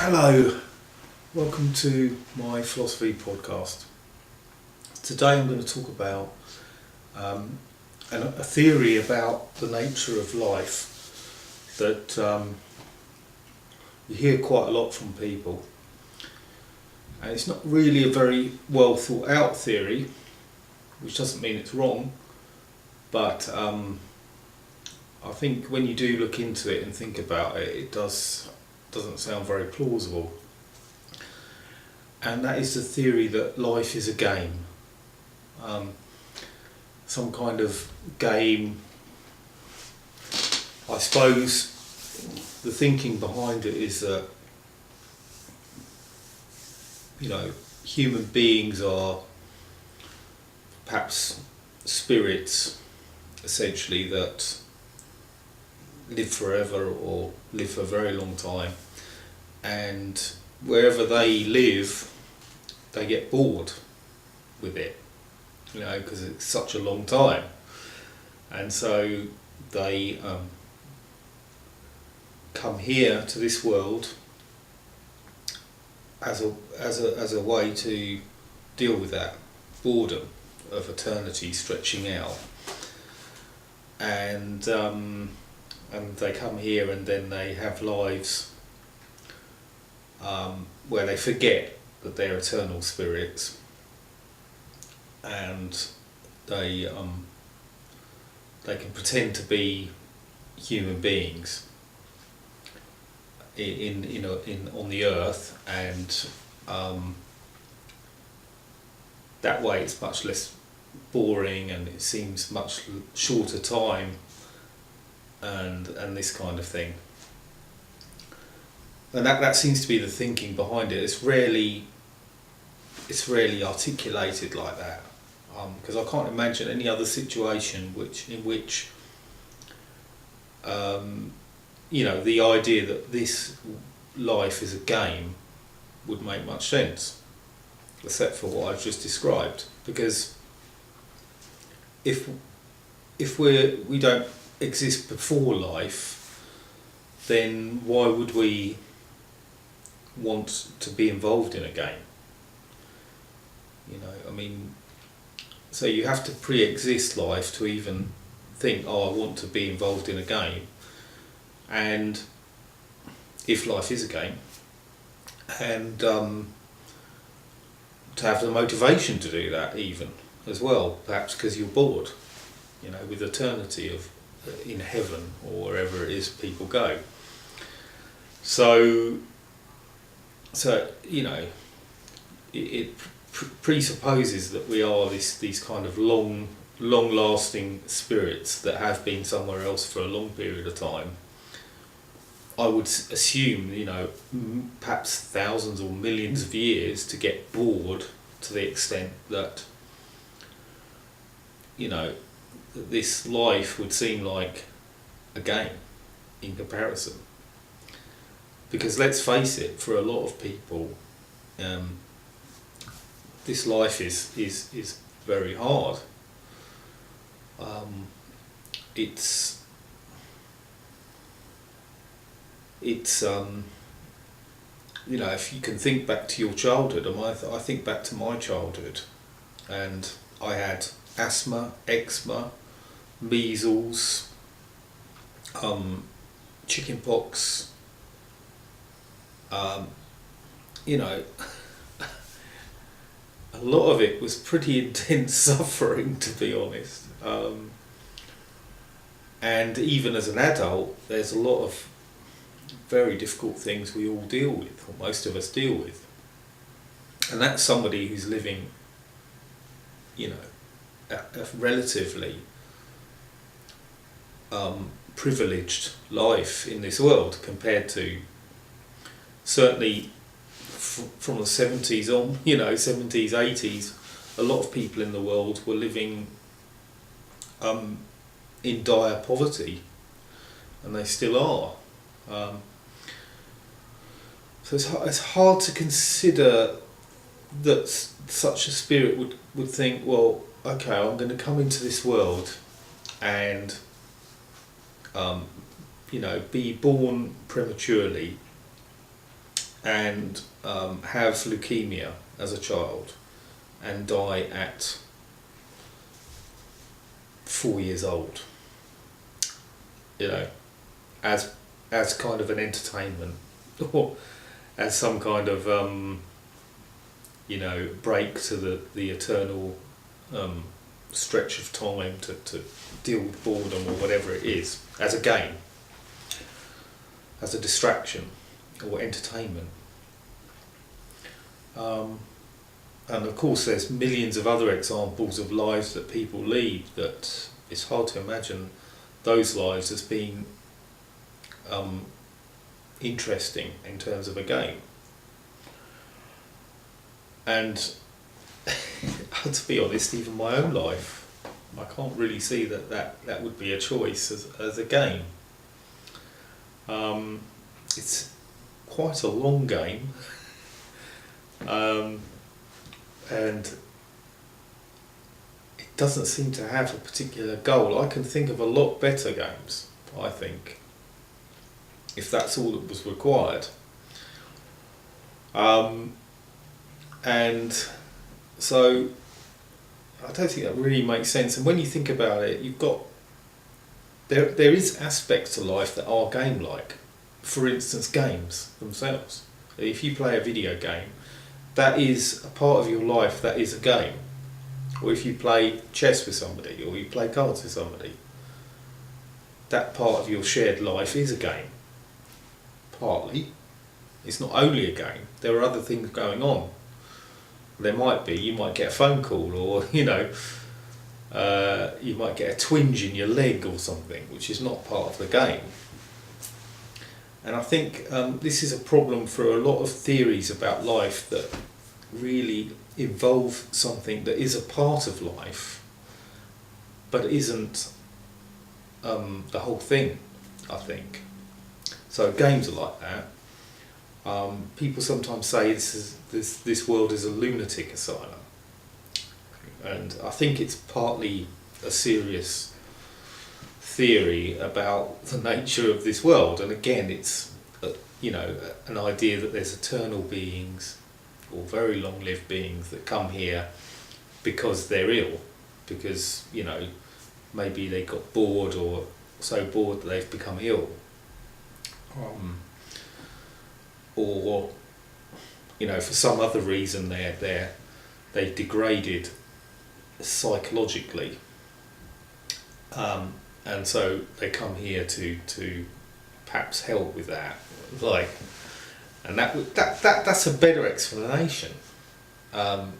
Hello, welcome to my philosophy podcast. Today I'm going to talk about a theory about the nature of life that you hear quite a lot from people, and it's not really a very well thought out theory, which doesn't mean it's wrong, but I think when you do look into it and think about it, it doesn't sound very plausible. And that is the theory that life is a game. Some kind of game. I suppose the thinking behind it is that, human beings are perhaps spirits, essentially, that live forever or live for a very long time, and wherever they live they get bored with it, because it's such a long time, and so they come here to this world as a way to deal with that boredom of eternity stretching out, and they come here and then they have lives where they forget that they're eternal spirits, and they can pretend to be human beings in on the earth, and that way it's much less boring and it seems much shorter time, and this kind of thing. And that seems to be the thinking behind it. It's rarely articulated like that, because I can't imagine any other situation in which the idea that this life is a game would make much sense, except for what I've just described. Because if we don't exist before life, then why would we want to be involved in a game? So you have to pre-exist life to even think, I want to be involved in a game. And if life is a game, and to have the motivation to do that even as well, perhaps because you're bored, with eternity in heaven or wherever it is people go. So it presupposes that we are these kind of long-lasting spirits that have been somewhere else for a long period of time. I would assume, perhaps thousands or millions of years to get bored to the extent that, this life would seem like a game in comparison. Because let's face it, for a lot of people, this life is very hard. It's if you can think back to your childhood, I think back to my childhood, and I had asthma, eczema, measles, chickenpox. A lot of it was pretty intense suffering, to be honest. And even as an adult, there's a lot of very difficult things we all deal with, or most of us deal with. And that's somebody who's living, a relatively privileged life in this world compared to, certainly from the 70s on, 70s, 80s, a lot of people in the world were living in dire poverty, and they still are. So it's hard to consider that such a spirit would think, well, okay, I'm going to come into this world and be born prematurely and have leukemia as a child and die at 4 years old, you know, as kind of an entertainment or as some kind of break to the eternal stretch of time to deal with boredom or whatever it is, as a game, as a distraction or entertainment. And of course there's millions of other examples of lives that people lead that it's hard to imagine those lives as being interesting in terms of a game. And to be honest, even my own life, I can't really see that would be a choice as a game. It's quite a long game, and it doesn't seem to have a particular goal. I can think of a lot better games, I think, if that's all that was required. And so I don't think that really makes sense. And when you think about it, you've got there is aspects to life that are game-like. For instance, games themselves. If you play a video game, that is a part of your life that is a game. Or if you play chess with somebody, or you play cards with somebody, that part of your shared life is a game. Partly. It's not only a game. There are other things going on. You might get a phone call, or you might get a twinge in your leg or something, which is not part of the game. And I think this is a problem for a lot of theories about life that really involve something that is a part of life, but isn't the whole thing, I think. So games are like that. People sometimes say this world is a lunatic asylum, and I think it's partly a serious theory about the nature of this world. And again, it's an idea that there's eternal beings or very long-lived beings that come here because they're ill, because maybe they got bored or so bored that they've become ill. Or for some other reason they degraded psychologically, and so they come here to perhaps help with that, and that's a better explanation,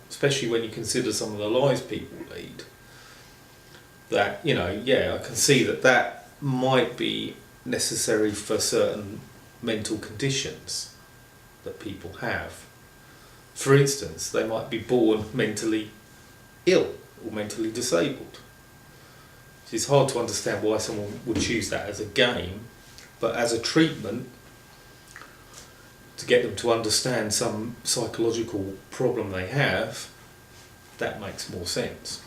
especially when you consider some of the lives people lead. That I can see that might be necessary for certain mental conditions that people have. For instance, they might be born mentally ill or mentally disabled. It's hard to understand why someone would choose that as a game, but as a treatment to get them to understand some psychological problem they have, that makes more sense.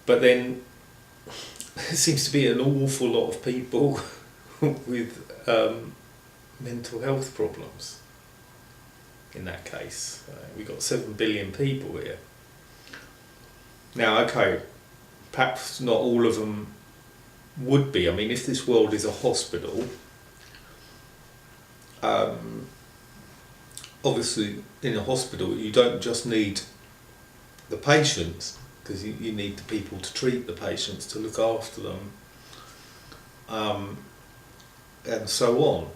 But then there seems to be an awful lot of people with mental health problems in that case. We've got 7 billion people here. Now, okay, perhaps not all of them would be. I mean, if this world is a hospital, obviously in a hospital you don't just need the patients, because you need the people to treat the patients, to look after them, and so on.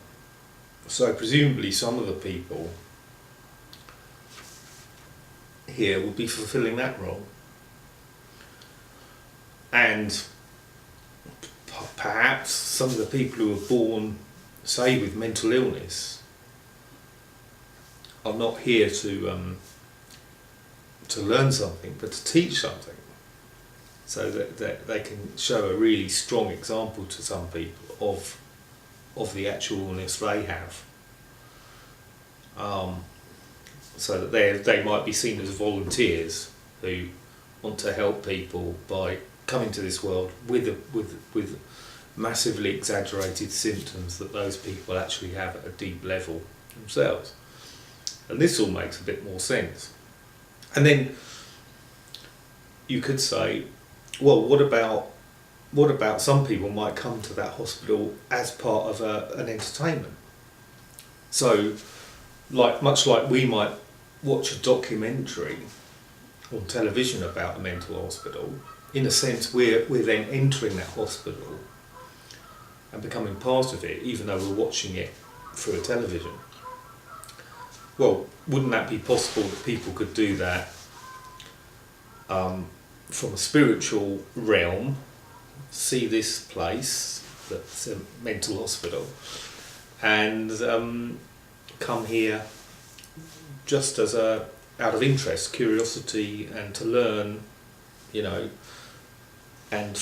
So presumably some of the people here will be fulfilling that role. And perhaps some of the people who are born, say, with mental illness, are not here to learn something, but to teach something, so that they can show a really strong example to some people of the actual illness they have, so that they might be seen as volunteers who want to help people by coming to this world with massively exaggerated symptoms that those people actually have at a deep level themselves. And this all makes a bit more sense. And then you could say, well, what about some people might come to that hospital as part of an entertainment? So, much like we might watch a documentary on television about a mental hospital, in a sense we're then entering that hospital and becoming part of it, even though we're watching it through a television. Well, wouldn't that be possible that people could do that from a spiritual realm, see this place that's a mental hospital, and come here just as out of interest, curiosity, and to learn, and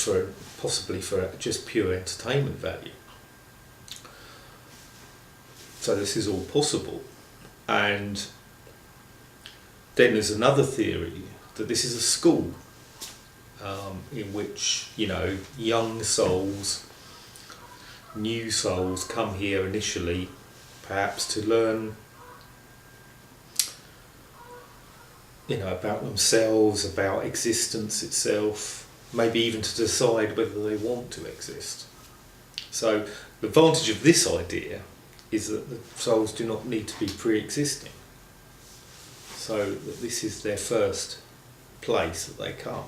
possibly for just pure entertainment value. So this is all possible. And then there's another theory that this is a school in which, young souls, new souls come here initially, perhaps to learn, about themselves, about existence itself, maybe even to decide whether they want to exist. So the advantage of this idea is that the souls do not need to be pre-existing. So that this is their first place that they come.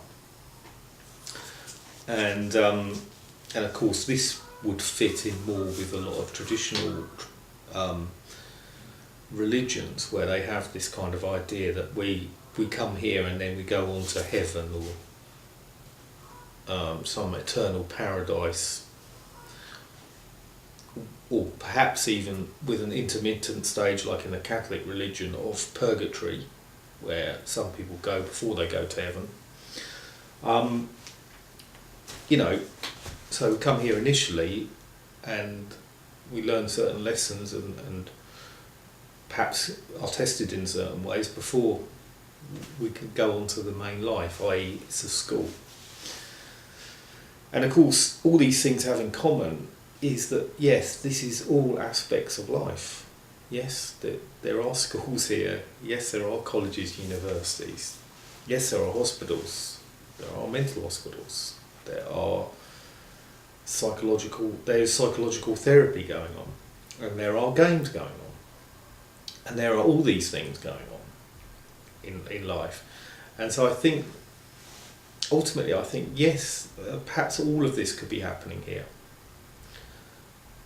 And of course this would fit in more with a lot of traditional religions, where they have this kind of idea that we come here and then we go on to heaven or some eternal paradise, or perhaps even with an intermittent stage like in the Catholic religion of purgatory, where some people go before they go to heaven. So we come here initially and we learn certain lessons and perhaps are tested in certain ways before we can go on to the main life, i.e. it's a school. And of course all these things have in common is that, yes, this is all aspects of life. Yes, there are schools here. Yes, there are colleges, universities. Yes, there are hospitals. There are mental hospitals. There's psychological therapy going on. And there are games going on. And there are all these things going on in life. And so I think, ultimately, yes, perhaps all of this could be happening here.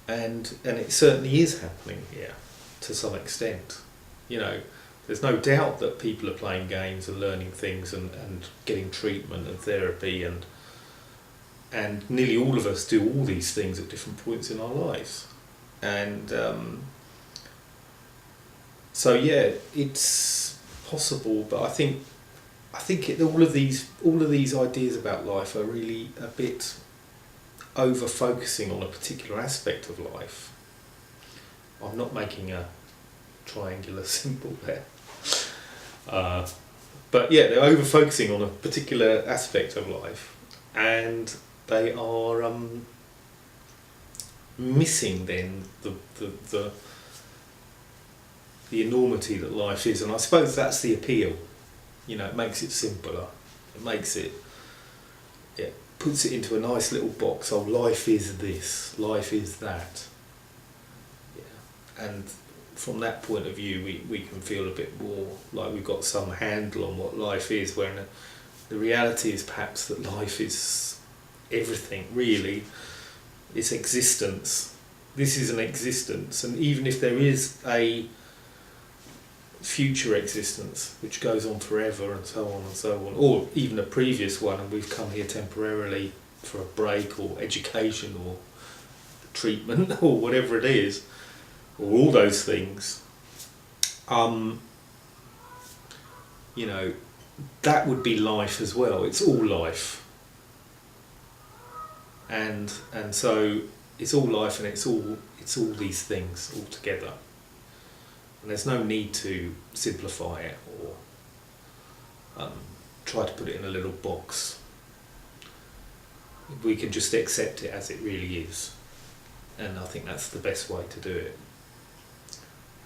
And it certainly is happening here to some extent. There's no doubt that people are playing games and learning things and getting treatment and therapy, and nearly all of us do all these things at different points in our lives. And so yeah, it's possible, but I think all of these ideas about life are really a bit over focusing on a particular aspect of life. I'm not making a triangular symbol there, but yeah, they're over focusing on a particular aspect of life, and they are missing then the enormity that life is. And I suppose that's the appeal. It makes it simpler. It makes it, puts it into a nice little box. Oh, life is this, life is that. And from that point of view, we can feel a bit more like we've got some handle on what life is, where the reality is perhaps that life is everything, really. It's existence. This is an existence, and even if there is a future existence which goes on forever and so on, or even a previous one, and we've come here temporarily for a break or education or treatment or whatever it is, or all those things, that would be life as well. It's all life, and so it's all life, and it's all these things all together. And there's no need to simplify it or try to put it in a little box. we can just accept it as it really is. And I think that's the best way to do it.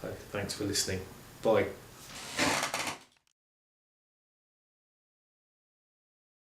So thanks for listening. Bye.